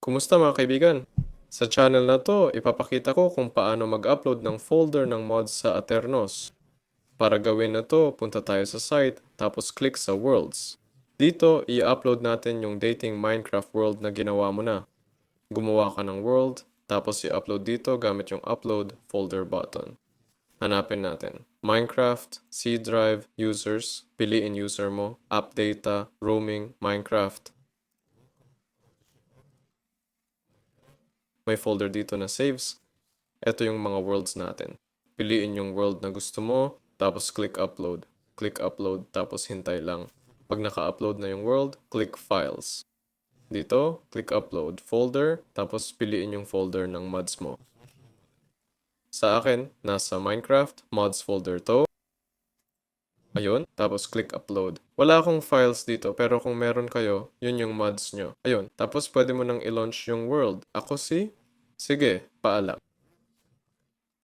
Kumusta mga kaibigan? Sa channel na to, ipapakita ko kung paano mag-upload ng folder ng mods sa Aternos. Para gawin na to, punta tayo sa site, tapos click sa Worlds. Dito, i-upload natin yung dating Minecraft world na ginawa mo na. Gumawa ka ng world, tapos i-upload dito gamit yung Upload Folder button. Hanapin natin. Minecraft, C drive, users, piliin user mo, app data, roaming, Minecraft. May folder dito na saves. Ito yung mga worlds natin. Piliin yung world na gusto mo, tapos click upload. Click upload, tapos hintay lang. Pag naka-upload na yung world, click files. Dito, click upload folder, tapos piliin yung folder ng mods mo. Sa akin, nasa Minecraft, mods folder to. Ayun, tapos click upload. Wala akong files dito, pero kung meron kayo, yun yung mods nyo. Ayun, tapos pwede mo nang i-launch yung world. Ako si? Sige, paalam.